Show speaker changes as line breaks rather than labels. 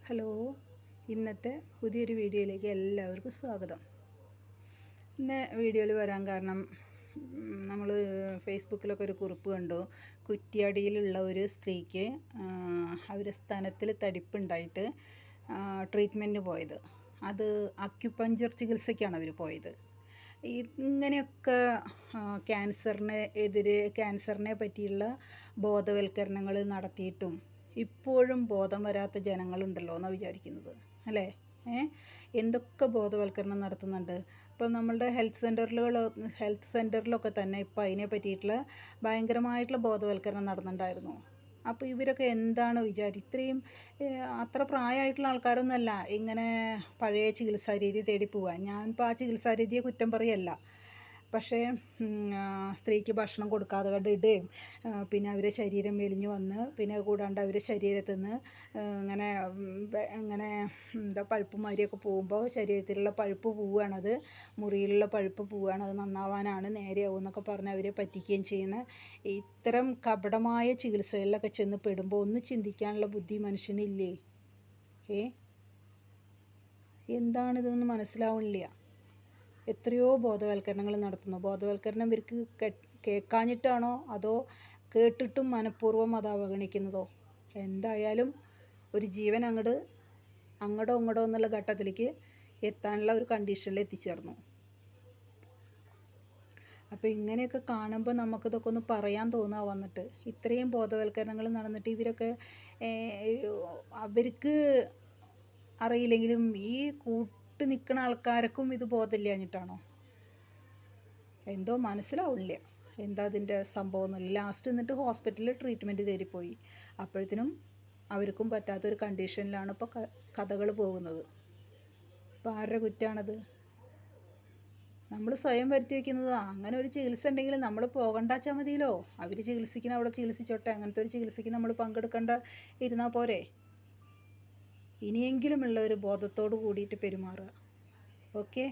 Hello, ഇന്നത്തെ പുതിയൊരു വീഡിയോയിലേക്ക് എല്ലാവർക്കും സ്വാഗതം. ഇന്ന് വീഡിയോയിൽ വരാൻ കാരണം നമ്മൾ ഫേസ്ബുക്കിലൊക്കെ ഒരു കുറിപ്പ് കണ്ടു. കുറ്റ്യാടിയിലുള്ള ഒരു സ്ത്രീക്ക് അവരുടെ സ്തനത്തിൽ തടിപ്പുണ്ടായിട്ട് ട്രീറ്റ്മെൻറ്റിന് പോയത്. അത് അക്യുപഞ്ചർ ചികിത്സയ്ക്കാണ് അവർ പോയത്. ഇങ്ങനെയൊക്കെ ക്യാൻസറിനെ പറ്റിയുള്ള ബോധവൽക്കരണങ്ങൾ നടത്തിയിട്ടും ഇപ്പോഴും ബോധം വരാത്ത ജനങ്ങളുണ്ടല്ലോ എന്നാണ് വിചാരിക്കുന്നത്, അല്ലേ? എന്തൊക്കെ ബോധവൽക്കരണം നടത്തുന്നുണ്ട്. ഇപ്പോൾ നമ്മളുടെ ഹെൽത്ത് സെൻറ്ററിലൊക്കെ തന്നെ ഇപ്പോൾ അതിനെ പറ്റിയിട്ടുള്ള ഭയങ്കരമായിട്ടുള്ള ബോധവൽക്കരണം നടന്നുണ്ടായിരുന്നു. അപ്പോൾ ഇവരൊക്കെ എന്താണ് ഇത്രയും അത്ര പ്രായമായിട്ടുള്ള ആൾക്കാരൊന്നുമല്ല ഇങ്ങനെ പഴയ ചികിത്സാ രീതി തേടി പോവാൻ. ഞാനിപ്പോൾ ആ ചികിത്സാ രീതിയെ കുറ്റം പറയല്ല. പക്ഷേ സ്ത്രീക്ക് ഭക്ഷണം കൊടുക്കാതെ കണ്ടിടുകയും പിന്നെ അവരെ ശരീരം മെലിഞ്ഞു വന്ന് പിന്നെ കൂടാണ്ട് അവരുടെ ശരീരത്തിൽ നിന്ന് ഇങ്ങനെ പഴുപ്പ് മാതിരിയൊക്കെ പോകുമ്പോൾ ശരീരത്തിലുള്ള പഴുപ്പ് പോവുകയാണത്, മുറിയിലുള്ള പഴുപ്പ് പോവുകയാണ്, അത് നന്നാവാനാണ്, നേരെയാവും എന്നൊക്കെ പറഞ്ഞ് അവരെ പറ്റിക്കുകയും ചെയ്യുന്ന ഇത്തരം കപടമായ ചികിത്സകളിലൊക്കെ ചെന്ന് പെടുമ്പോൾ ഒന്ന് ചിന്തിക്കാനുള്ള ബുദ്ധി മനുഷ്യനില്ലേ? എന്താണിതെന്ന് മനസ്സിലാവണില്ല. എത്രയോ ബോധവൽക്കരണങ്ങൾ നടത്തുന്നു. ബോധവൽക്കരണം ഇവർക്ക് കേൾക്കാഞ്ഞിട്ടാണോ അതോ കേട്ടിട്ടും മനഃപൂർവ്വം അത് അവഗണിക്കുന്നതോ? എന്തായാലും ഒരു ജീവൻ അങ്ങോട്ടോ ഇങ്ങോട്ടോ എന്നുള്ള ഘട്ടത്തിലേക്ക് എത്താനുള്ള ഒരു കണ്ടീഷനിൽ എത്തിച്ചേർന്നു. അപ്പോൾ ഇങ്ങനെയൊക്കെ കാണുമ്പോൾ നമുക്കിതൊക്കെ ഒന്ന് പറയാൻ തോന്നുക വന്നിട്ട്. ഇത്രയും ബോധവൽക്കരണങ്ങൾ നടന്നിട്ട് ഇവരൊക്കെ അവർക്ക് അറിയില്ലെങ്കിലും ഈ നിൽക്കുന്ന ആൾക്കാർക്കും ഇത് ബോധമില്ലാഞ്ഞിട്ടാണോ? എന്തോ മനസ്സിലാവില്ല എന്താ അതിൻ്റെ സംഭവം എന്നല്ല. ലാസ്റ്റ് എന്നിട്ട് ഹോസ്പിറ്റലിൽ ട്രീറ്റ്മെൻറ്റ് തേടിപ്പോയി. അപ്പോഴത്തേനും അവർക്കും പറ്റാത്തൊരു കണ്ടീഷനിലാണ് ഇപ്പോൾ കഥകൾ പോകുന്നത്. ഇപ്പോൾ ആരുടെ കുറ്റമാണത്? നമ്മൾ സ്വയം വരുത്തി വയ്ക്കുന്നതാണ്. അങ്ങനെ ഒരു ചികിത്സ ഉണ്ടെങ്കിൽ നമ്മൾ പോകണ്ടാച്ചാൽ മതിയല്ലോ. അവർ ചികിത്സിക്കുന്ന അവിടെ ചികിത്സിച്ചോട്ടെ. അങ്ങനത്തെ ഒരു ചികിത്സയ്ക്ക് നമ്മൾ പങ്കെടുക്കേണ്ട ഇരുന്നാൽ പോരെ? ഇനിയെങ്കിലുമുള്ള ഒരു ബോധത്തോട് കൂടിയിട്ട് പെരുമാറുക. ഓക്കെ.